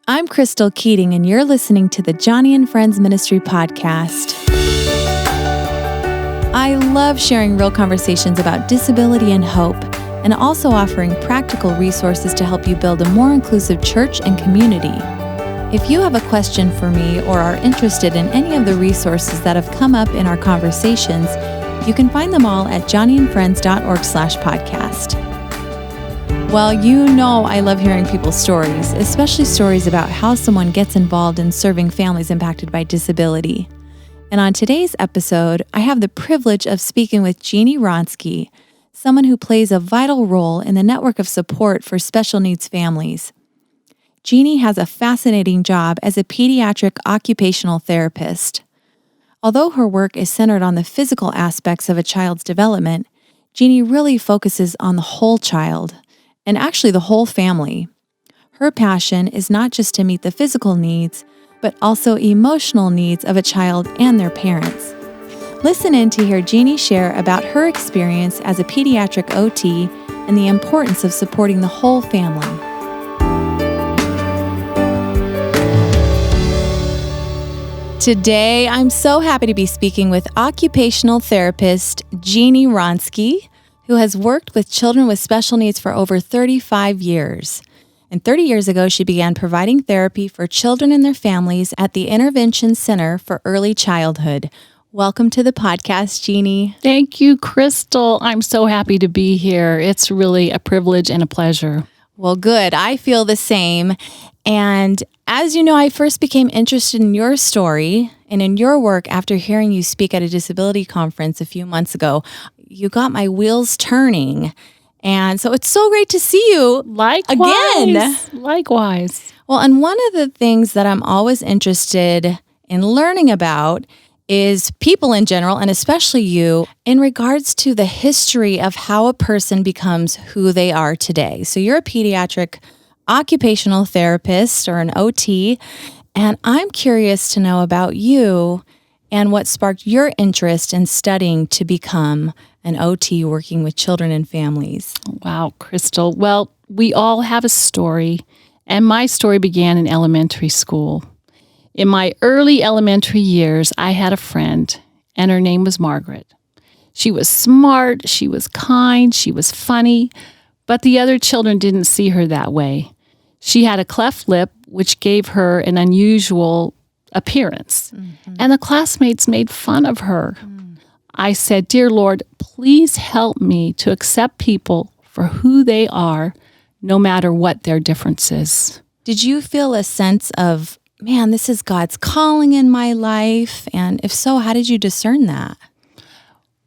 I'm Crystal Keating, and you're listening to the Johnny and Friends Ministry podcast. I love sharing real conversations about disability and hope, and also offering practical resources to help you build a more inclusive church and community. If you have a question for me or are interested in any of the resources that have come up in our conversations, you can find them all at johnnyandfriends.org/podcast. Well, you know I love hearing people's stories, especially stories about how someone gets involved in serving families impacted by disability. And on today's episode, I have the privilege of speaking with Jeannie Wronski, someone who plays a vital role in the network of support for special needs families. Jeannie has a fascinating job as a pediatric occupational therapist. Although her work is centered on the physical aspects of a child's development, Jeannie really focuses on the whole child, and actually the whole family. Her passion is not just to meet the physical needs, but also emotional needs of a child and their parents. Listen in to hear Jeannie share about her experience as a pediatric OT and the importance of supporting the whole family. Today, I'm so happy to be speaking with occupational therapist Jeannie Wronski, who has worked with children with special needs for over 35 years. And 30 years ago, she began providing therapy for children and their families at the Intervention Center for Early Childhood. Welcome to the podcast, Jeannie. Thank you, Crystal. I'm so happy to be here. It's really a privilege and a pleasure. Well, good. I feel the same. And as you know, I first became interested in your story and in your work after hearing you speak at a disability conference a few months ago. You got my wheels turning. And so it's so great to see you again. Likewise. Well, and one of the things that I'm always interested in learning about is people in general, and especially you, in regards to the history of how a person becomes who they are today. So you're a pediatric occupational therapist or an OT, and I'm curious to know about you and what sparked your interest in studying to become an OT working with children and families. Wow, Crystal. Well, we all have a story, and my story began in elementary school. In my early elementary years, I had a friend, and her name was Margaret. She was smart, she was kind, she was funny, but the other children didn't see her that way. She had a cleft lip, which gave her an unusual appearance, and the classmates made fun of her. I said, "Dear Lord, please help me to accept people for who they are, no matter what their differences." Did you feel a sense of, man, this is God's calling in my life? And if so, how did you discern that?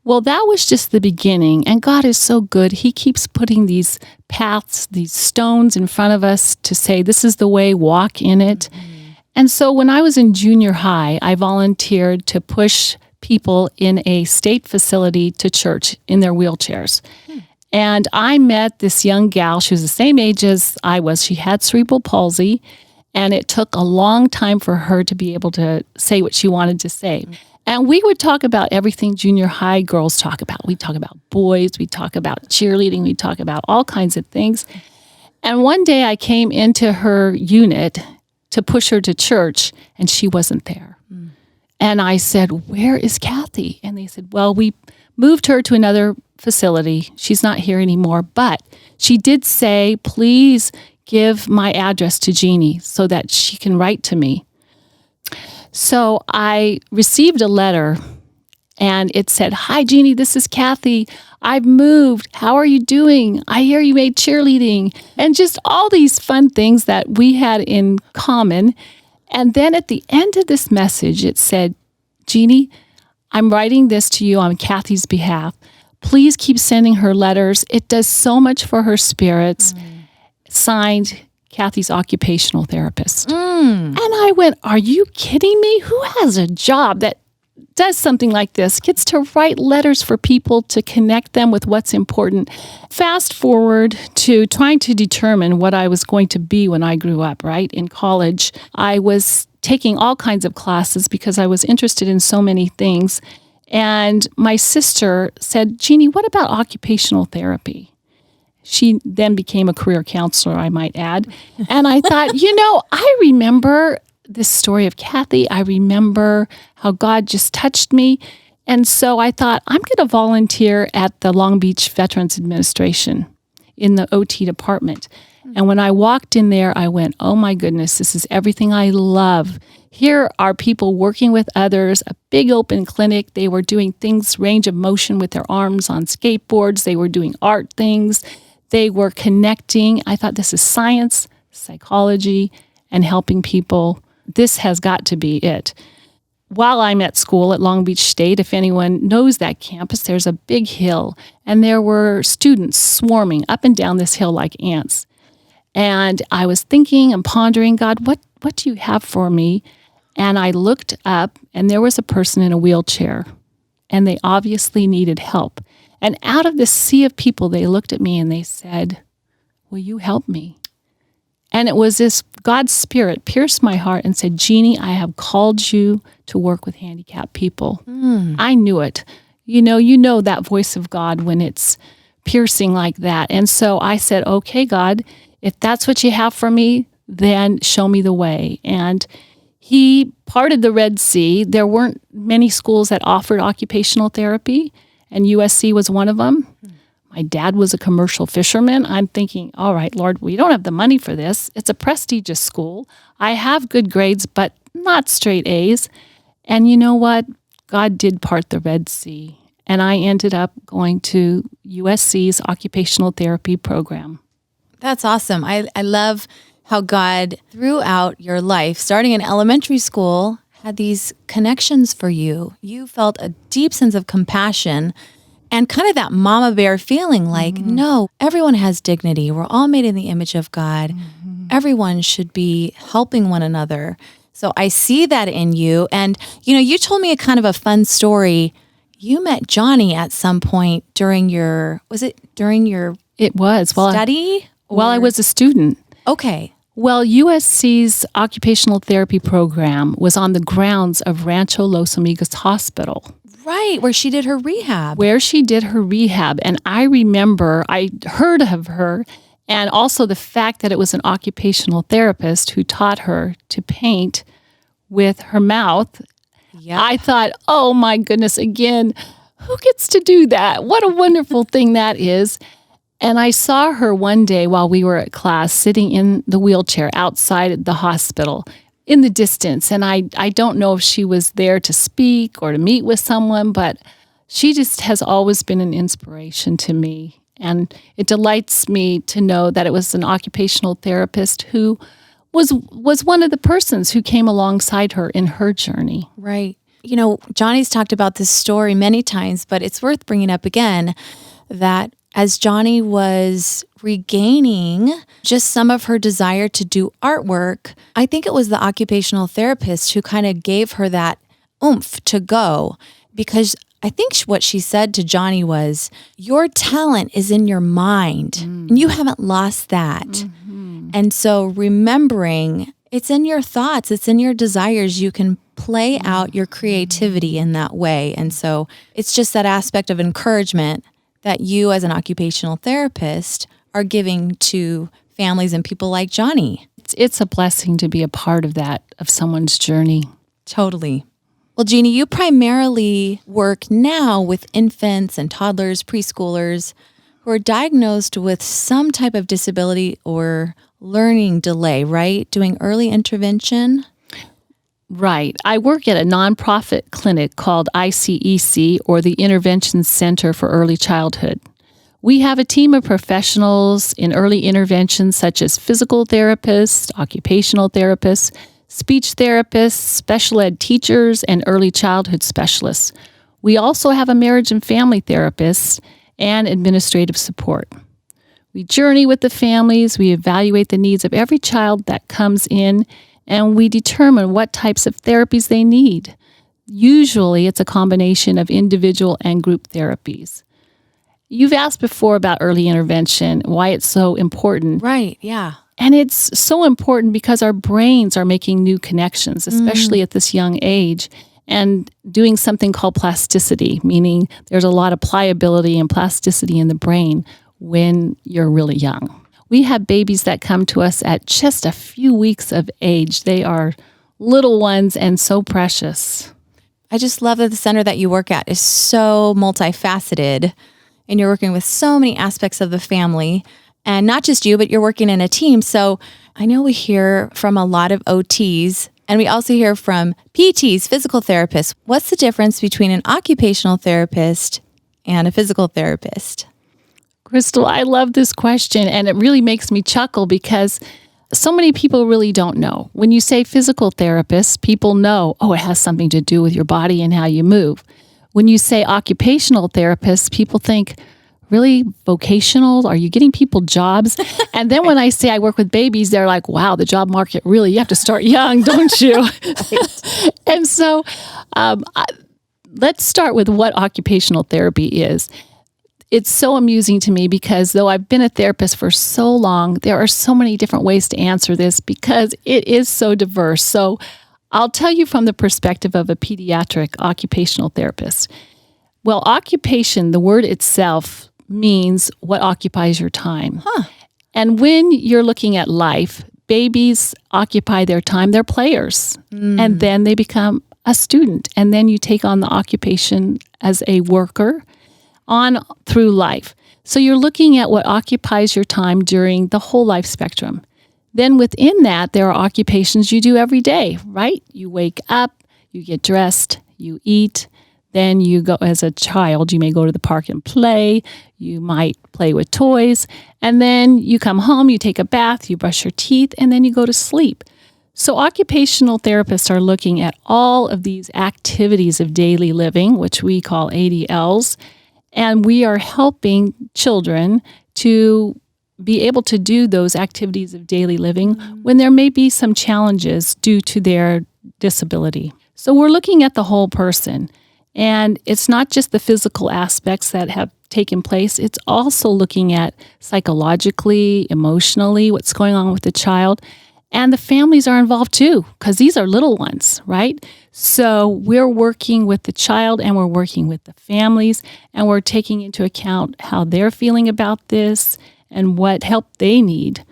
Well, that was just the beginning, and God is so good. He keeps putting these paths, these stones in front of us to say, this is the way, walk in it. And so when I was in junior high, I volunteered to push people in a state facility to church in their wheelchairs. And I met this young gal. She was the same age as I was. She had cerebral palsy, and it took a long time for her to be able to say what she wanted to say. And we would talk about everything junior high girls talk about. We talk about boys, we talk about cheerleading, we talk about all kinds of things. And one day I came into her unit to push her to church, and she wasn't there. And I said, "Where is Kathy?" And they said, "Well, we moved her to another facility. She's not here anymore. But she did say, please give my address to Jeannie so that she can write to me." So I received a letter, and it said, "Hi, Jeannie, this is Kathy. I've moved. How are you doing? I hear you made cheerleading." And just all these fun things that we had in common. And then at the end of this message, it said, "Jeannie, I'm writing this to you on Kathy's behalf. Please keep sending her letters. It does so much for her spirits." Signed, Kathy's occupational therapist. And I went, are you kidding me? Who has a job that does something like this, gets to write letters for people to connect them with what's important? Fast forward to trying to determine what I was going to be when I grew up, right? In college, I was taking all kinds of classes because I was interested in so many things. And my sister said, "Jeannie, what about occupational therapy?" She then became a career counselor, I might add. And I thought, I remember this story of Kathy. I remember how God just touched me. And so I thought, I'm going to volunteer at the Long Beach Veterans Administration in the OT department. And when I walked in there, I went, oh my goodness, this is everything I love. Here are people working with others, a big open clinic. They were doing things, range of motion with their arms on skateboards. They were doing art things. They were connecting. I thought, this is science, psychology, and helping people. This has got to be it. While I'm at school at Long Beach State, if anyone knows that campus, there's a big hill, and there were students swarming up and down this hill like ants. And I was thinking and pondering, God, what do you have for me? And I looked up, and there was a person in a wheelchair, and they obviously needed help. And out of this sea of people, they looked at me and they said, will you help me? And it was this God's Spirit pierced my heart and said, Jeannie, I have called you to work with handicapped people. I knew it. You know that voice of God when it's piercing like that. And so I said, okay, God, if that's what you have for me, then show me the way. And He parted the Red Sea. There weren't many schools that offered occupational therapy, and USC was one of them. My dad was a commercial fisherman. I'm thinking, all right, Lord, we don't have the money for this. It's a prestigious school. I have good grades, but not straight A's. And you know what? God did part the Red Sea. And I ended up going to USC's occupational therapy program. That's awesome. I love how God, throughout your life, starting in elementary school, had these connections for you. You felt a deep sense of compassion and kind of that mama bear feeling like, no, everyone has dignity. We're all made in the image of God. Everyone should be helping one another. So I see that in you. And, you told me a kind of a fun story. You met Johnny at some point during your It was. study? While I was a student. Okay. Well, USC's occupational therapy program was on the grounds of Rancho Los Amigos Hospital. Right, where she did her rehab. And I remember, I heard of her, and also the fact that it was an occupational therapist who taught her to paint with her mouth. Yep. I thought, oh my goodness, again, who gets to do that? What a wonderful thing that is. And I saw her one day while we were at class sitting in the wheelchair outside the hospital in the distance. And I don't know if she was there to speak or to meet with someone, but she just has always been an inspiration to me. And it delights me to know that it was an occupational therapist who was one of the persons who came alongside her in her journey. Right. Johnny's talked about this story many times, but it's worth bringing up again that as Johnny was regaining just some of her desire to do artwork, I think it was the occupational therapist who kind of gave her that oomph to go, because I think what she said to Johnny was, your talent is in your mind, and you haven't lost that. And so remembering it's in your thoughts, it's in your desires, you can play out your creativity in that way. And so it's just that aspect of encouragement that you as an occupational therapist are giving to families and people like Johnny. It's a blessing to be a part of that, of someone's journey. Totally. Well, Jeannie, you primarily work now with infants and toddlers, preschoolers who are diagnosed with some type of disability or learning delay, right? Doing early intervention. Right. I work at a nonprofit clinic called ICEC, or the Intervention Center for Early Childhood. We have a team of professionals in early intervention such as physical therapists, occupational therapists, speech therapists, special ed teachers, and early childhood specialists. We also have a marriage and family therapist and administrative support. We journey with the families, we evaluate the needs of every child that comes in, and we determine what types of therapies they need. Usually, it's a combination of individual and group therapies. You've asked before about early intervention, why it's so important. Right, yeah. And it's so important because our brains are making new connections, especially at this young age, and doing something called plasticity, meaning there's a lot of pliability and plasticity in the brain. when you're really young. We have babies that come to us at just a few weeks of age. They are little ones and so precious. I just love that the center that you work at is so multifaceted, and you're working with so many aspects of the family, and not just you, but you're working in a team. So I know we hear from a lot of OTs, and we also hear from PTs, physical therapists. What's the difference between an occupational therapist and a physical therapist? Crystal, I love this question, and it really makes me chuckle because so many people really don't know. When you say physical therapist, people know, it has something to do with your body and how you move. When you say occupational therapist, people think, really vocational? Are you getting people jobs? And then when I say I work with babies, they're like, wow, the job market really, you have to start young, don't you? And so let's start with what occupational therapy is. It's so amusing to me because though I've been a therapist for so long, there are so many different ways to answer this because it is so diverse. So I'll tell you from the perspective of a pediatric occupational therapist. Well, occupation, the word itself means what occupies your time. And when you're looking at life, babies occupy their time, they're players, and then they become a student. And then you take on the occupation as a worker on through life. So you're looking at what occupies your time during the whole life spectrum. Then within that, there are occupations you do every day, right? You wake up, you get dressed, you eat, then you go, as a child, you may go to the park and play, you might play with toys, and then you come home, you take a bath, you brush your teeth, and then you go to sleep. So occupational therapists are looking at all of these activities of daily living, which we call ADLs, and we are helping children to be able to do those activities of daily living when there may be some challenges due to their disability. So we're looking at the whole person. And it's not just the physical aspects that have taken place. It's also looking at psychologically, emotionally, what's going on with the child. And the families are involved too, because these are little ones, right? So we're working with the child and we're working with the families and we're taking into account how they're feeling about this and what help they need.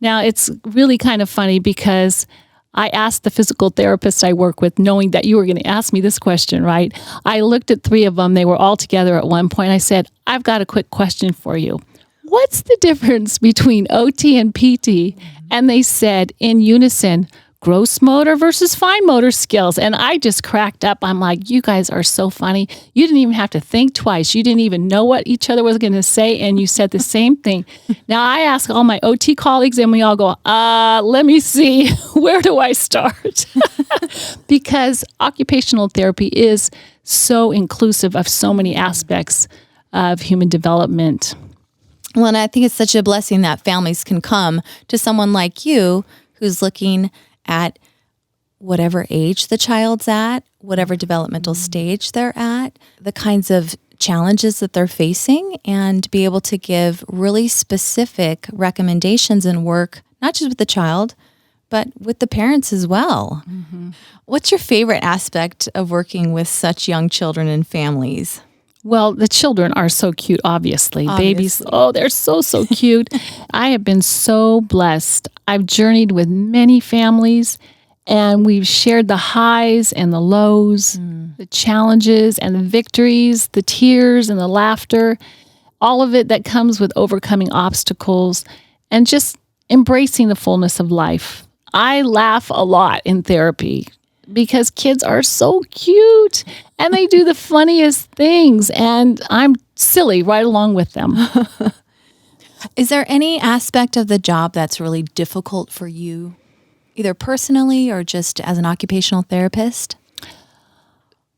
Now, it's really kind of funny because I asked the physical therapist I work with, knowing that you were going to ask me this question, right? I looked at 3 of them. They were all together at one point. I said, I've got a quick question for you. What's the difference between OT and PT? And they said in unison, gross motor versus fine motor skills. And I just cracked up. I'm like, you guys are so funny. You didn't even have to think twice. You didn't even know what each other was going to say. And you said the same thing. Now I ask all my OT colleagues and we all go, let me see, where do I start? Because occupational therapy is so inclusive of so many aspects of human development. Well, and I think it's such a blessing that families can come to someone like you who's looking at whatever age the child's at, whatever developmental stage they're at, the kinds of challenges that they're facing, and be able to give really specific recommendations and work, not just with the child, but with the parents as well. What's your favorite aspect of working with such young children and families? Well, the children are so cute, obviously. Babies, they're so cute. I have been so blessed. I've journeyed with many families, and we've shared the highs and the lows, the challenges and the victories, the tears and the laughter, all of it that comes with overcoming obstacles and just embracing the fullness of life. I laugh a lot in therapy because kids are so cute and they do the funniest things, and I'm silly right along with them. Is there any aspect of the job that's really difficult for you, either personally or just as an occupational therapist?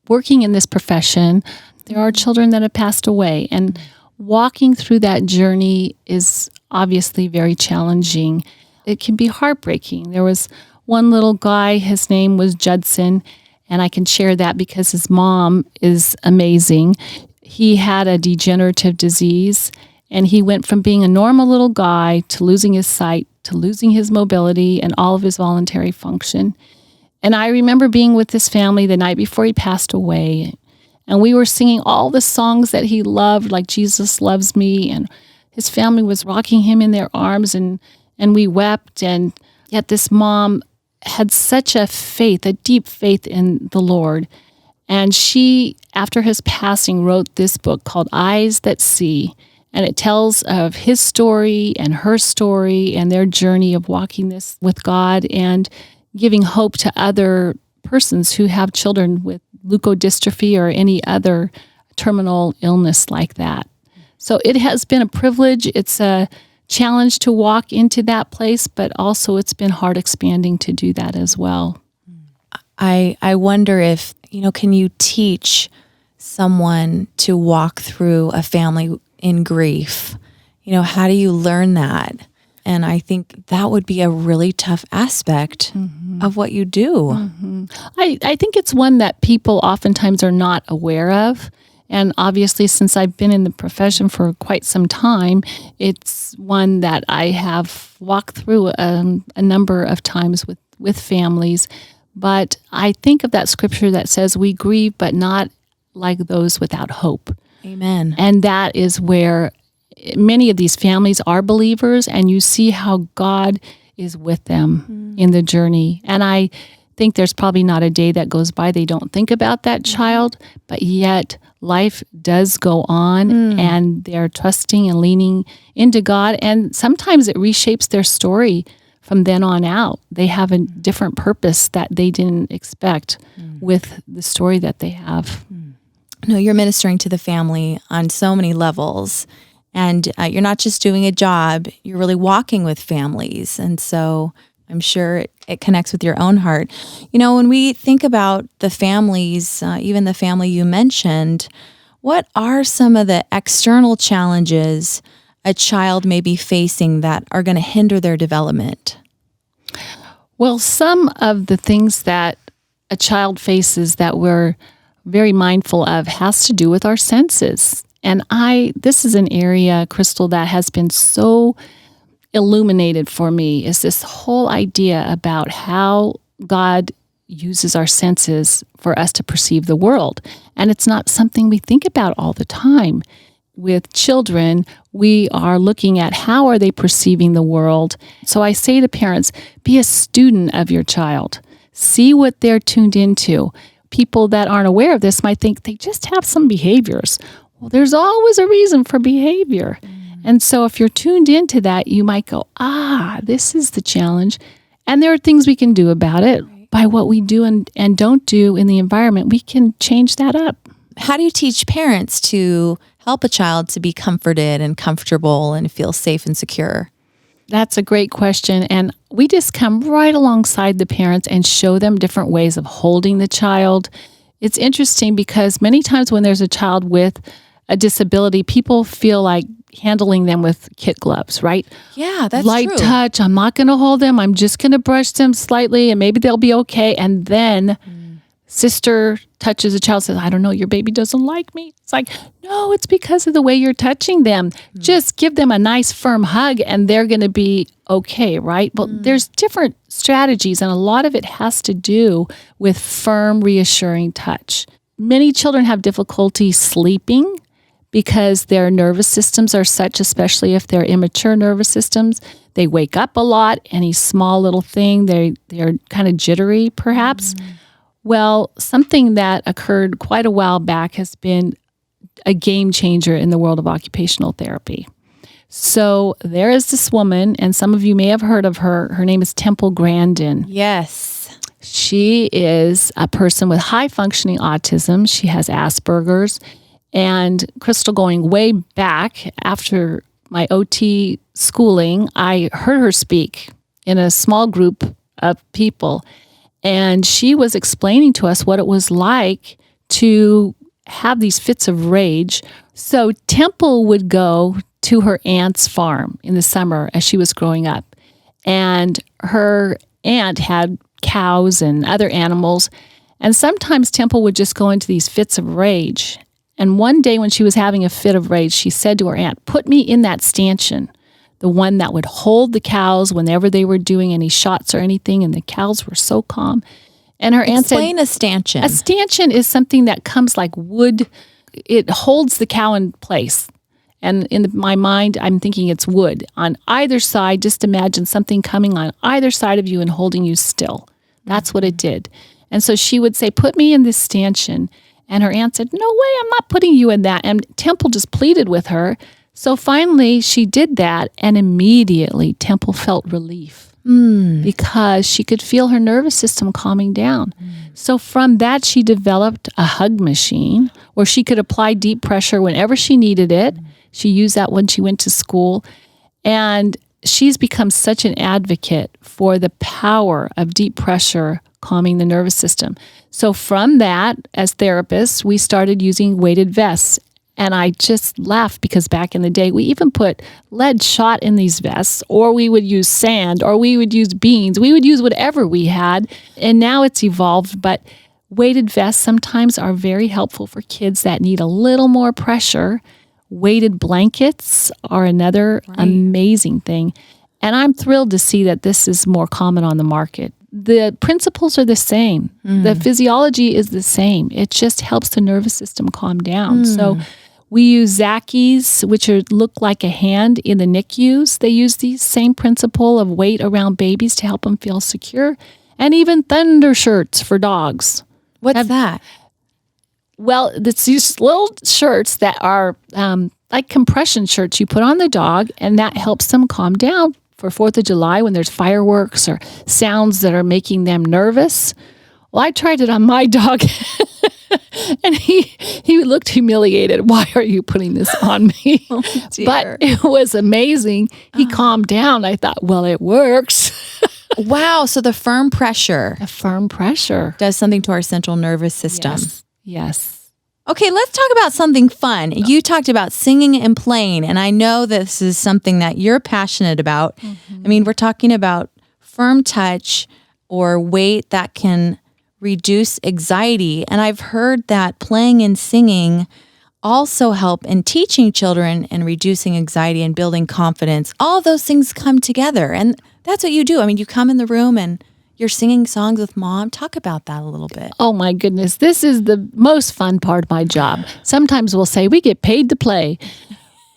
Working in this profession, there are children that have passed away, and walking through that journey is obviously very challenging. It can be heartbreaking. There was one little guy, his name was Judson, and I can share that because his mom is amazing. He had a degenerative disease, and he went from being a normal little guy to losing his sight, to losing his mobility and all of his voluntary function. And I remember being with this family the night before he passed away, and we were singing all the songs that he loved, like Jesus Loves Me, and his family was rocking him in their arms, and we wept. And yet this mom had such a faith, a deep faith in the Lord. And she, after his passing, wrote this book called Eyes That See. And it tells of his story and her story and their journey of walking this with God and giving hope to other persons who have children with leukodystrophy or any other terminal illness like that. So it has been a privilege. It's a challenge to walk into that place, but also it's been heart expanding to do that as well. I wonder if, can you teach someone to walk through a family in grief? How do you learn that? And I think that would be a really tough aspect of what you do. I think it's one that people oftentimes are not aware of. And obviously, since I've been in the profession for quite some time, it's one that I have walked through a number of times with families. But I think of that scripture that says we grieve, but not like those without hope. Amen. And that is where many of these families are believers, and you see how God is with them in the journey. And I think there's probably not a day that goes by they don't think about that child, but yet life does go on, and they're trusting and leaning into God. And sometimes it reshapes their story from then on out. They have a different purpose that they didn't expect with the story that they have. No, you're ministering to the family on so many levels. And you're not just doing a job, you're really walking with families. And so I'm sure it connects with your own heart. When we think about the families, even the family you mentioned, what are some of the external challenges a child may be facing that are going to hinder their development? Well, some of the things that a child faces that we're very mindful of has to do with our senses. And this is an area, Crystal, that has been so illuminated for me, is this whole idea about how God uses our senses for us to perceive the world. And it's not something we think about all the time. With children, we are looking at how are they perceiving the world. So I say to parents, be a student of your child. See what they're tuned into. People that aren't aware of this might think they just have some behaviors. Well, there's always a reason for behavior. And so if you're tuned into that, you might go, this is the challenge. And there are things we can do about it. By what we do and don't do in the environment, we can change that up. How do you teach parents to help a child to be comforted and comfortable and feel safe and secure? That's a great question. And we just come right alongside the parents and show them different ways of holding the child. It's interesting because many times when there's a child with a disability, people feel like handling them with kid gloves, right? Yeah, that's light true. touch. I'm not going to hold them. I'm just going to brush them slightly and maybe they'll be okay. And then sister touches a child, says, I don't know, your baby doesn't like me. It's like, no, it's because of the way you're touching them. Just give them a nice firm hug and they're going to be okay, right? But there's different strategies, and a lot of it has to do with firm, reassuring touch. Many children have difficulty sleeping because their nervous systems are such, especially if they're immature nervous systems. They wake up a lot, any small little thing, they're kind of jittery perhaps. Well, something that occurred quite a while back has been a game changer in the world of occupational therapy. So there is this woman, and some of you may have heard of her. Her name is Temple Grandin. Yes. She is a person with high-functioning autism. She has Asperger's. And Crystal, going way back after my OT schooling, I heard her speak in a small group of people. And she was explaining to us what it was like to have these fits of rage. So Temple would go to her aunt's farm in the summer as she was growing up. And her aunt had cows and other animals. And sometimes Temple would just go into these fits of rage. And one day when she was having a fit of rage, she said to her aunt, put me in that stanchion, the one that would hold the cows whenever they were doing any shots or anything, and the cows were so calm. And her aunt said, Explain a stanchion. A stanchion is something that comes like wood. It holds the cow in place. And in my mind, I'm thinking it's wood. On either side, just imagine something coming on either side of you and holding you still. That's what it did. And so she would say, put me in this stanchion. And her aunt said, no way, I'm not putting you in that. And Temple just pleaded with her. So finally, she did that. And immediately, Temple felt relief because she could feel her nervous system calming down. So from that, she developed a hug machine where she could apply deep pressure whenever she needed it. She used that when she went to school. And she's become such an advocate for the power of deep pressure calming the nervous system. So from that, as therapists, we started using weighted vests. And I just laughed because back in the day, we even put lead shot in these vests, or we would use sand, or we would use beans. We would use whatever we had. And now it's evolved, but weighted vests sometimes are very helpful for kids that need a little more pressure. Weighted blankets are another amazing thing. And I'm thrilled to see that this is more common on the market. The principles are the same. The physiology is the same. It just helps the nervous system calm down. So we use Zackies, which look like a hand in the NICUs. They use the same principle of weight around babies to help them feel secure. And even Thunder shirts for dogs. What's that? Well, it's these little shirts that are like compression shirts you put on the dog, and that helps them calm down for 4th of July when there's fireworks or sounds that are making them nervous. Well, I tried it on my dog, and he looked humiliated. Why are you putting this on me? Oh, dear. But it was amazing. He calmed down. I thought, well, it works. Wow. So the firm pressure does something to our central nervous system. Yes. Okay, let's talk about something fun. You talked about singing and playing, and I know this is something that you're passionate about. I mean, we're talking about firm touch or weight that can reduce anxiety. And I've heard that playing and singing also help in teaching children and reducing anxiety and building confidence. All of those things come together, and that's what you do. I mean, you come in the room and you're singing songs with mom. Talk about that a little bit. Oh my goodness. This is the most fun part of my job. Sometimes we'll say we get paid to play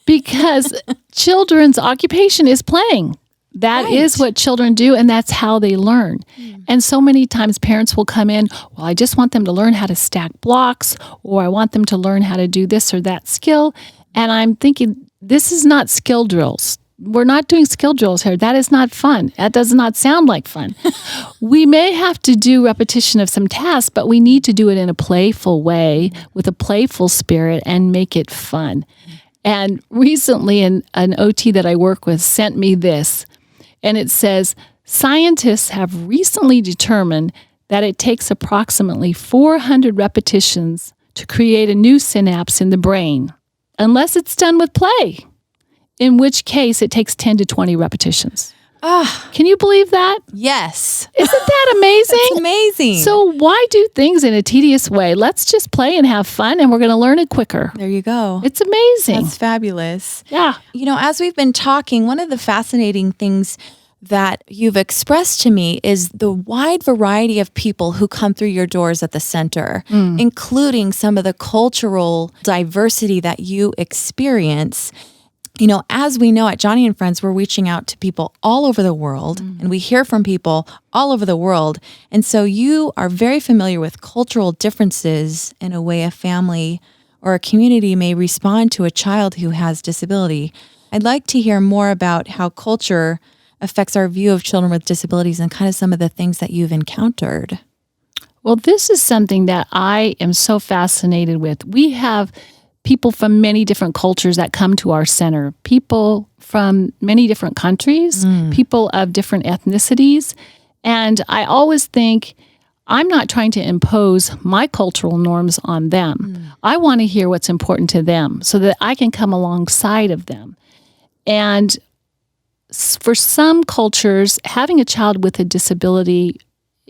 because children's occupation is playing. That is what children do, and that's how they learn. And so many times parents will come in, well, I just want them to learn how to stack blocks, or I want them to learn how to do this or that skill. And I'm thinking, this is not skill drills. We're not doing skill drills here. That is not fun. That does not sound like fun. We may have to do repetition of some tasks, but we need to do it in a playful way with a playful spirit and make it fun. And recently, an OT that I work with sent me this, and it says, scientists have recently determined that it takes approximately 400 repetitions to create a new synapse in the brain, unless it's done with play. In which case, it takes 10 to 20 repetitions. Can you believe that? Yes. Isn't that amazing? It's amazing. So why do things in a tedious way? Let's just play and have fun, and we're going to learn it quicker. There you go. It's amazing. That's fabulous. Yeah. You know, as we've been talking, one of the fascinating things that you've expressed to me is the wide variety of people who come through your doors at the center, including some of the cultural diversity that you experience. You know, as we know at Johnny and Friends, we're reaching out to people all over the world, and we hear from people all over the world. And so you are very familiar with cultural differences in a way a family or a community may respond to a child who has disability. I'd like to hear more about how culture affects our view of children with disabilities and kind of some of the things that you've encountered. Well, this is something that I am so fascinated with. We have people from many different cultures that come to our center, people from many different countries, people of different ethnicities. And I always think, I'm not trying to impose my cultural norms on them. I want to hear what's important to them so that I can come alongside of them. And for some cultures, having a child with a disability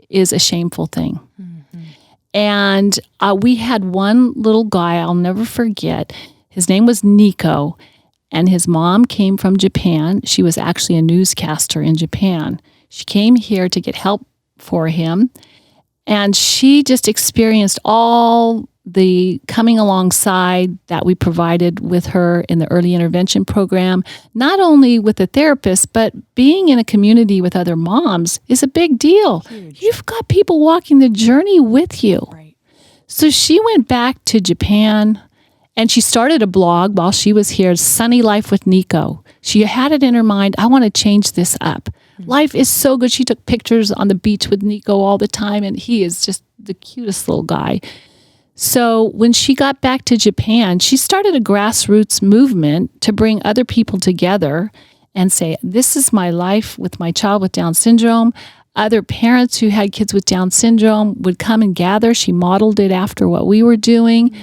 is a shameful thing. And we had one little guy I'll never forget. His name was Nico, and his mom came from Japan. She was actually a newscaster in Japan. She came here to get help for him. And she just experienced all the coming alongside that we provided with her in the early intervention program, not only with the therapist, but being in a community with other moms is a big deal. Huge. You've got people walking the journey with you. Right. So she went back to Japan and she started a blog while she was here, Sunny Life with Nico. She had it in her mind, I want to change this up. Life is so good. She took pictures on the beach with Nico all the time, and he is just the cutest little guy. So when she got back to Japan, she started a grassroots movement to bring other people together and say, this is my life with my child with Down syndrome. Other parents who had kids with Down syndrome would come and gather. She modeled it after what we were doing.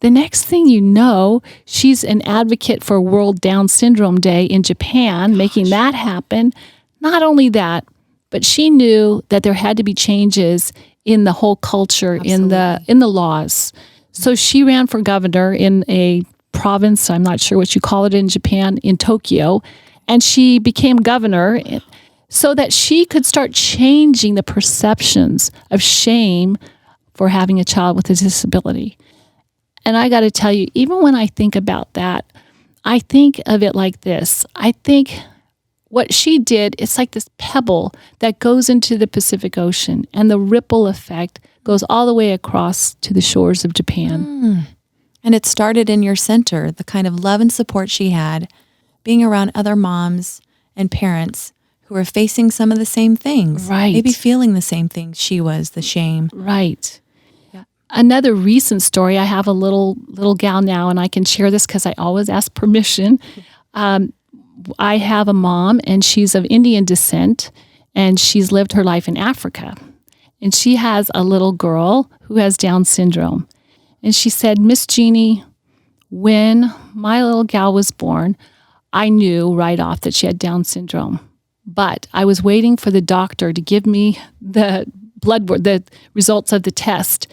The next thing you know, she's an advocate for World Down Syndrome Day in Japan, making that happen. Not only that, but she knew that there had to be changes in the whole culture, in the laws. So she ran for governor in a province, I'm not sure what you call it in Japan, in Tokyo, and she became governor so that she could start changing the perceptions of shame for having a child with a disability. And I got to tell you, even when I think about that, I think of it like this. I think what she did, it's like this pebble that goes into the Pacific Ocean, and the ripple effect goes all the way across to the shores of Japan. And it started in your center, the kind of love and support she had, being around other moms and parents who were facing some of the same things. Right. Maybe feeling the same things she was, the shame. Right. Yeah. Another recent story, I have a little gal now, and I can share this because I always ask permission. I have a mom, and she's of Indian descent, and she's lived her life in Africa. And she has a little girl who has Down syndrome. And she said, Miss Jeannie, when my little gal was born, I knew right off that she had Down syndrome. But I was waiting for the doctor to give me the blood work, the results of the test.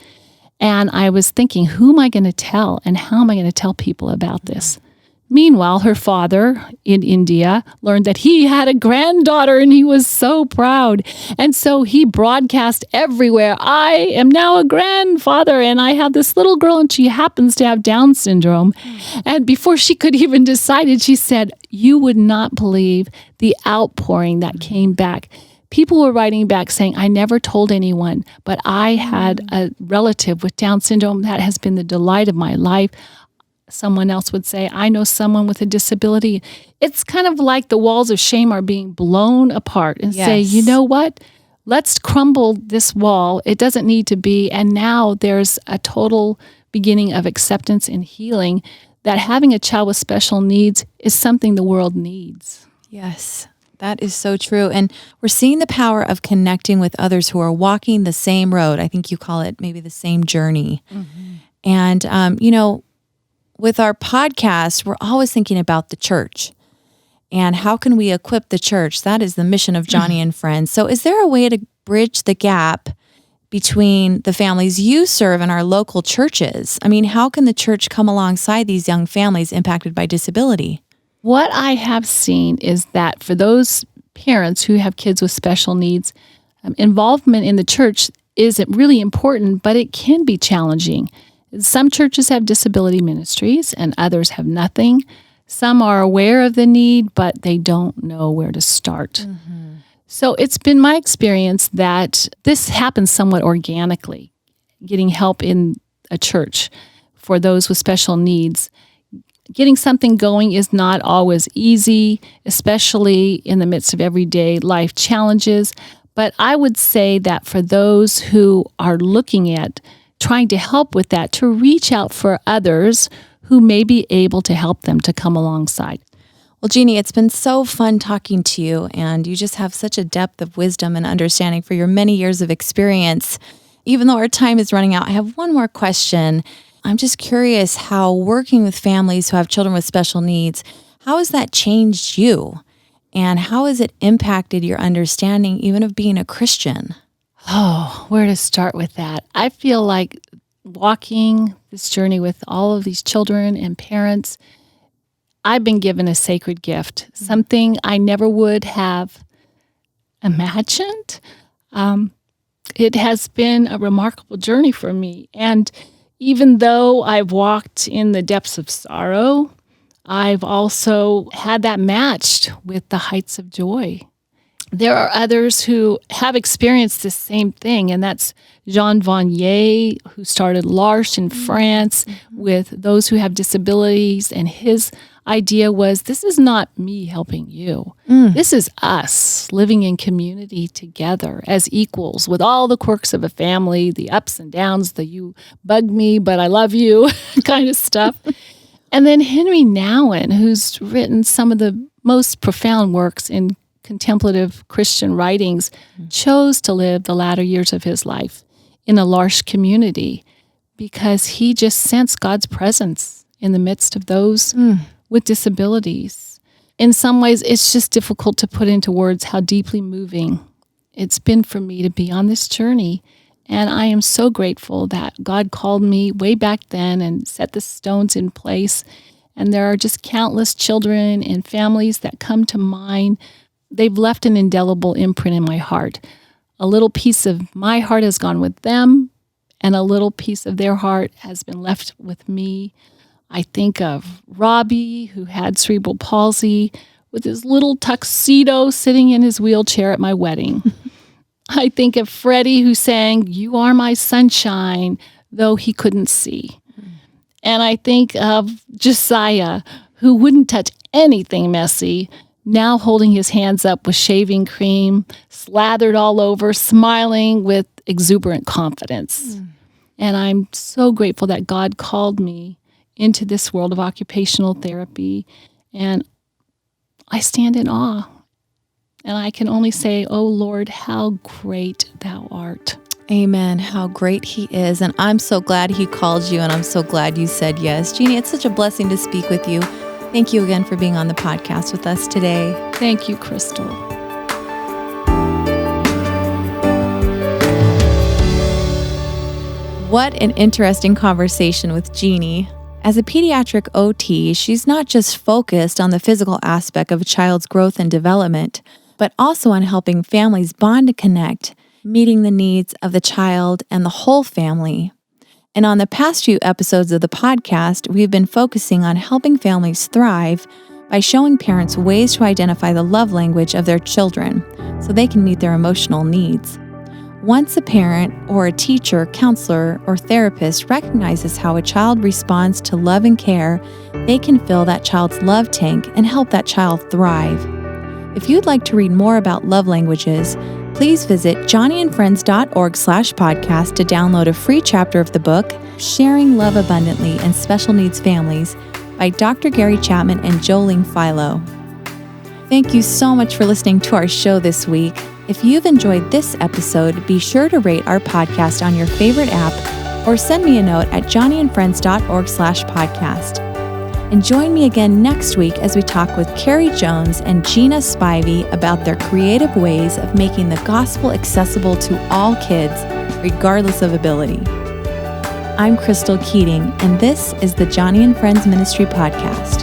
And I was thinking, who am I going to tell, and how am I going to tell people about this? Meanwhile, her father in India learned that he had a granddaughter, and he was so proud. And so he broadcast everywhere, I am now a grandfather, and I have this little girl, and she happens to have Down syndrome. And before she could even decide it, she said, you would not believe the outpouring that came back. People were writing back saying, I never told anyone, but I had a relative with Down syndrome that has been the delight of my life. Someone else would say, I know someone with a disability. It's kind of like the walls of shame are being blown apart and say, you know what? Let's crumble this wall. It doesn't need to be. And now there's a total beginning of acceptance and healing that having a child with special needs is something the world needs. Yes, that is so true. And we're seeing the power of connecting with others who are walking the same road. I think you call it maybe the same journey. And, with our podcast, we're always thinking about the church and how can we equip the church? That is the mission of Johnny and Friends. So is there a way to bridge the gap between the families you serve and our local churches? I mean, how can the church come alongside these young families impacted by disability? What I have seen is that for those parents who have kids with special needs, involvement in the church is really important, but it can be challenging. Some churches have disability ministries and others have nothing. Some are aware of the need, but they don't know where to start. So it's been my experience that this happens somewhat organically, getting help in a church for those with special needs. Getting something going is not always easy, especially in the midst of everyday life challenges. But I would say that for those who are looking at trying to help with that, to reach out for others who may be able to help them to come alongside. Well, Jeannie, it's been so fun talking to you, and you just have such a depth of wisdom and understanding for your many years of experience. Even though our time is running out, I have one more question. I'm just curious how working with families who have children with special needs, how has that changed you? And how has it impacted your understanding even of being a Christian? Oh, where to start with that? I feel like walking this journey with all of these children and parents, I've been given a sacred gift, something I never would have imagined. it has been a remarkable journey for me. And even though I've walked in the depths of sorrow, I've also had that matched with the heights of joy. There are others who have experienced the same thing, and that's Jean Vanier, who started L'Arche in France with those who have disabilities, and his idea was, this is not me helping you. This is us living in community together as equals with all the quirks of a family, the ups and downs, the you bug me, but I love you kind of stuff. And then Henry Nouwen, who's written some of the most profound works in contemplative Christian writings, chose to live the latter years of his life in a L'Arche community because he just sensed God's presence in the midst of those with disabilities. In some ways, it's just difficult to put into words how deeply moving it's been for me to be on this journey. And I am so grateful that God called me way back then and set the stones in place. And there are just countless children and families that come to mind. They've left an indelible imprint in my heart. A little piece of my heart has gone with them, and a little piece of their heart has been left with me. I think of Robbie, who had cerebral palsy, with his little tuxedo sitting in his wheelchair at my wedding. I think of Freddie, who sang, "You Are My Sunshine," though he couldn't see. And I think of Josiah, who wouldn't touch anything messy, now holding his hands up with shaving cream, slathered all over, smiling with exuberant confidence. And I'm so grateful that God called me into this world of occupational therapy. And I stand in awe. And I can only say, oh Lord, how great thou art. Amen. How great he is. And I'm so glad he called you, and I'm so glad you said yes. Jeannie, it's such a blessing to speak with you. Thank you again for being on the podcast with us today. Thank you, Crystal. What an interesting conversation with Jeannie. As a pediatric OT, she's not just focused on the physical aspect of a child's growth and development, but also on helping families bond and connect, meeting the needs of the child and the whole family. And on the past few episodes of the podcast, we've been focusing on helping families thrive by showing parents ways to identify the love language of their children so they can meet their emotional needs. Once a parent or a teacher, counselor, or therapist recognizes how a child responds to love and care, they can fill that child's love tank and help that child thrive. If you'd like to read more about love languages, please visit johnnyandfriends.org/podcast to download a free chapter of the book, Sharing Love Abundantly in Special Needs Families by Dr. Gary Chapman and Jolene Philo. Thank you so much for listening to our show this week. If you've enjoyed this episode, be sure to rate our podcast on your favorite app or send me a note at johnnyandfriends.org/podcast. And join me again next week as we talk with Carrie Jones and Gina Spivey about their creative ways of making the gospel accessible to all kids, regardless of ability. I'm Crystal Keating, and this is the Johnny and Friends Ministry Podcast.